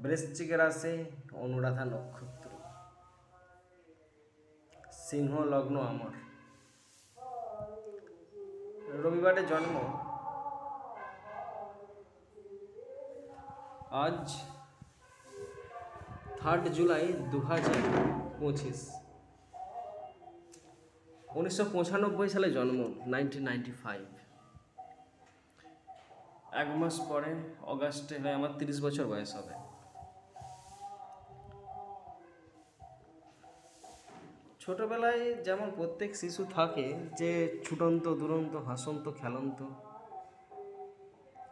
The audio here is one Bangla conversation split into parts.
বৃশ্চিক রাশি, অনুরাধা নক্ষত্র, সিংহ লগ্ন আমার। রবিবারে জন্ম। আজ 3 জুলাই 2025। 1995 সালে জন্ম, 1995। 1 মাস পরে অগাস্টে হয় আমার 30 বছর বয়স হবে। ছোটবেলায় যেমন প্রত্যেক শিশু থাকে যে ছুটন্ত দুরন্ত হাসন্ত খেলন্ত,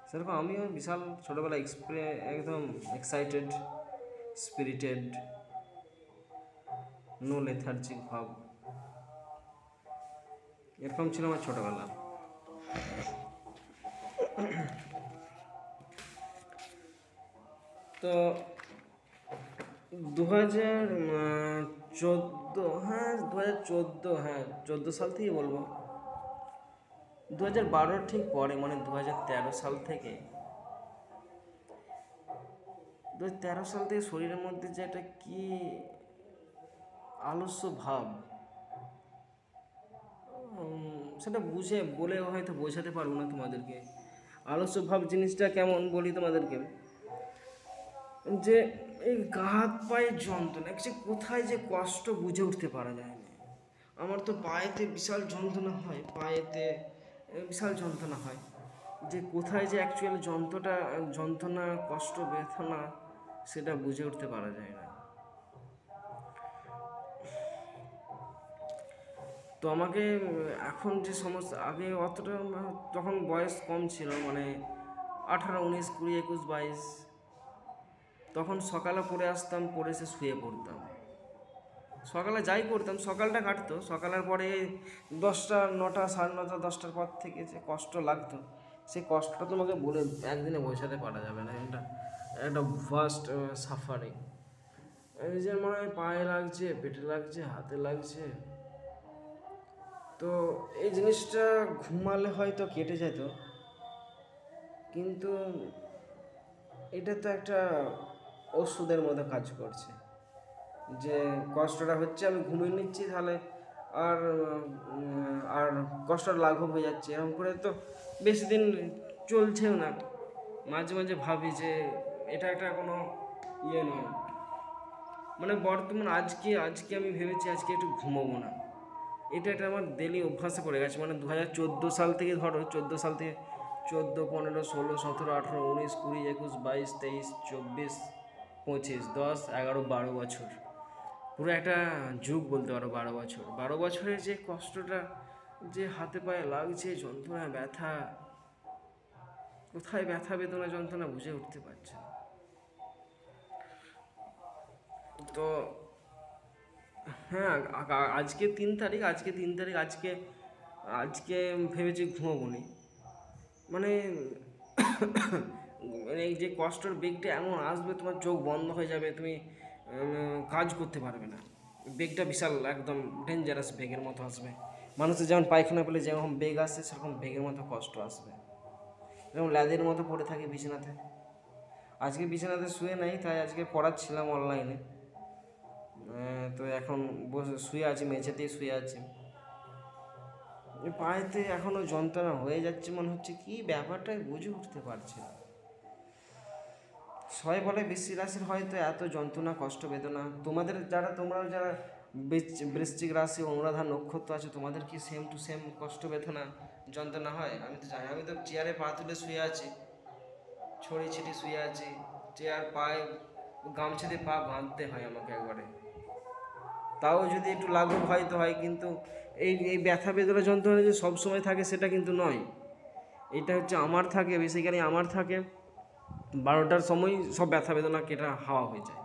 সেরকম আমিও বিশাল ছোটোবেলায় একদম এক্সাইটেড, স্পিরিটেড, নো লেথার্জিক ভাব, এরকম ছিল আমার ছোটোবেলা। তো 2014, হ্যাঁ 2014, হ্যাঁ 14 সাল থেকেই বলবো। 2012 ঠিক পরে, মানে 2013 সাল থেকে, 2013 সাল থেকে শরীরের মধ্যে যে একটা কি আলস্য ভাব, সেটা বলে হয়তো বোঝাতে পারবো না তোমাদেরকে। আলস্য ভাব জিনিসটা কেমন বলি তোমাদেরকে, যে এই গা হাত পায়ের যন্ত্রণা, যে কোথায় যে কষ্ট বুঝে উঠতে পারা যায় না। আমার তো পায়েতে বিশাল যন্ত্রণা হয়, পায়েতে বিশাল যন্ত্রণা হয়, যে কোথায় যে অ্যাকচুয়াল যন্ত্রণা কষ্ট ব্যথনা সেটা বুঝে উঠতে পারা যায় না। তো আমাকে এখন যে সমস্যা, আগে অতটা তখন বয়স কম ছিল, মানে 18, 19, 20, 21, 22, তখন সকালে পড়ে আসতাম, পড়ে এসে শুয়ে পড়তাম। সকালে যাই করতাম, সকালটা কাটতো, সকালের পরে 10টা 9টা 9:30 10টার পর থেকে যে কষ্ট লাগতো, সেই কষ্টটা তোমাকে বলে একদিনে বোঝাতে পারা যাবে না। এটা একটা ফার্স্ট সাফারিং। যে মনে হয় পায়ে লাগছে, পেটে লাগছে, হাতে লাগছে। তো এই জিনিসটা ঘুমালে হয়তো কেটে যেত, কিন্তু এটা তো একটা ওষুধের মতো কাজ করছে, যে কষ্টটা হচ্ছে আমি ঘুমিয়ে নিচ্ছি, তাহলে আর আর কষ্টটা লাঘব হয়ে যাচ্ছে। এরকম করে তো বেশি দিন চলছেও না। মাঝে মাঝে ভাবি যে এটা একটা কোনো ইয়ে নয়, মানে বর্তমান আজকে আমি ভেবেছি আজকে একটু ঘুমোবো না। এটা একটা আমার ডেলি অভ্যাসে পড়ে গেছে, মানে 2014 সাল থেকে ধরো, 14 সাল থেকে 14, 15, 16, 17, 18, 19, 20, 21, 22, 23, 24, 25, 10, 11, 12 বছর, পুরো একটা যুগ বলতে পারো। 12 বছর, 12 বছরের যে কষ্টটা, যে হাতে পায়ে লাগছে যন্ত্রণা ব্যথা, কোথায় ব্যথা বেদনা যন্ত্রণা বুঝে উঠতে পারছে না। তো হ্যাঁ, আজকে 3 তারিখ, আজকে ভেবেছি ঘুমোবো নি, মানে মানে এই যে কষ্টের বেগটা এমন আসবে, তোমার চোখ বন্ধ হয়ে যাবে, তুমি কাজ করতে পারবে না। বেগটা বিশাল একদম ডেঞ্জারাস বেগের মতো আসবে। মানুষের যেমন পায়খানা পেলে যেরকম বেগ আসে, সেরকম বেগের মতো কষ্ট আসবে, যেমন ল্যাদের মতো পড়ে থাকে বিছানাতে। আজকে বিছানাতে শুয়ে নাই, তাই আজকে পড়াচ্ছিলাম অনলাইনে। তো এখন বসে শুয়ে আছি, মেঝেতেই শুয়ে আছি। পায়েতে এখনও যন্ত্রণা হয়ে যাচ্ছে, মনে হচ্ছে কি ব্যাপারটা বুঝে উঠতে পারছি না। সবাই বলে বৃশ্চিক রাশির হয়তো এত যন্ত্রণা কষ্ট বেদনা, তোমরাও যারা বৃশ্চিক রাশি অনুরাধা নক্ষত্র আছে, তোমাদের কি সেম টু সেম কষ্ট বেদনা যন্ত্রণা হয়? আমি তো জানি, আমি তো চেয়ারে পা তুলে শুয়ে আছি, ছড়ি ছিটি শুয়ে আছি, চেয়ার পায়ে গামছা দিয়ে পা বাঁধতে হয় আমাকে একবারে। তাও যদি একটু লাঘব হয় তো হয়, কিন্তু এই ব্যথা বেদনা যন্ত্রণা যে সবসময় থাকে সেটা কিন্তু নয়। এটা হচ্ছে আমার থাকে, বেসিক্যালি আমার থাকে 12টার সময় সব ব্যথা বেদনা কেটে হাওয়া হয়ে যায়,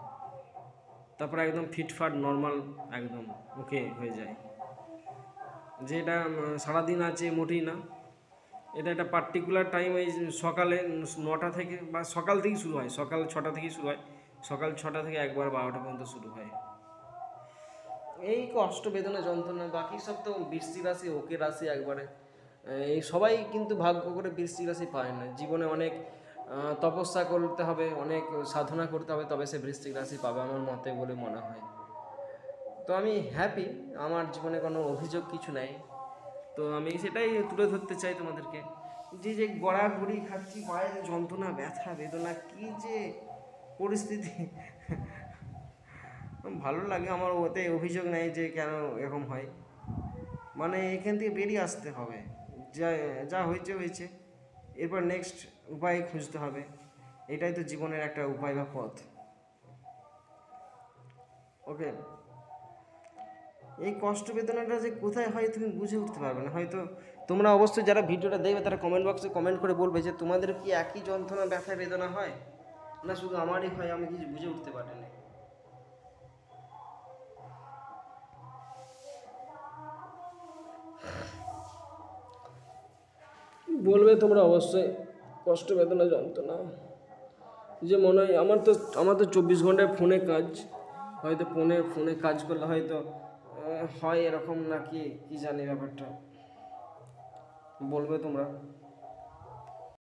তারপরে একদম ফিটফাট নর্মাল একদম ওকে হয়ে যায়। যেটা সারাদিন আছে মোটেই না, এটা একটা পার্টিকুলার টাইম, এই সকালে 9টা থেকে, বা সকাল থেকেই শুরু হয়, সকাল 6টা থেকেই শুরু হয়, সকাল 6টা থেকে একবার 12টা পর্যন্ত শুরু হয় এই কষ্ট বেদনা যন্ত্রণা। বাকি সব তো বৃষ্টি রাশি ওকে রাশি একবারে, এই সবাই কিন্তু ভাগ্য করে বৃশ্চিক রাশি পায় না, জীবনে অনেক তপস্যা করতে হবে, অনেক সাধনা করতে হবে, তবে সে বৃশ্চিক রাশি পাবে আমার মতে বলে মনে হয়। তো আমি হ্যাপি, আমার জীবনে কোনো অভিযোগ কিছু নাই। তো আমি সেটাই তুলে ধরতে চাই তোমাদেরকে, যে যে গড়াগড়ি খাচ্ছি, পায়ে যে যন্ত্রণা, ব্যথা বেদনা, কী যে পরিস্থিতি ভালো লাগে আমার, ওতে অভিযোগ নেই যে কেন এরকম হয়। মানে এখান থেকে বেরিয়ে আসতে হবে, যা যা হয়েছে হয়েছে, এরপর নেক্সট উপায় খুঁজতে হবে। এটাই তো জীবনের একটা উপায় বা পথ। ওকে, এই কষ্ট বেদনাটা যে কোথায় হয় তুমি বুঝে উঠতে পারবে না হয়তো। তোমরা অবশ্যই যারা ভিডিওটা দেখবে তারা কমেন্ট বক্সে কমেন্ট করে বলবে যে তোমাদের কি একই যন্ত্রণা ব্যথা বেদনা হয়, না শুধু আমারই হয়, আমি কিছু বুঝে উঠতে পারি না। বলবে তোমরা অবশ্যই কষ্ট বেদনা যন্ত্রণা, যে মনে হয় আমার তো 24 ঘন্টায় ফোনে কাজ, হয়তো ফোনে কাজ করলে হয়তো হয় এরকম, নাকি কি জানি ব্যাপারটা, বলবে তোমরা।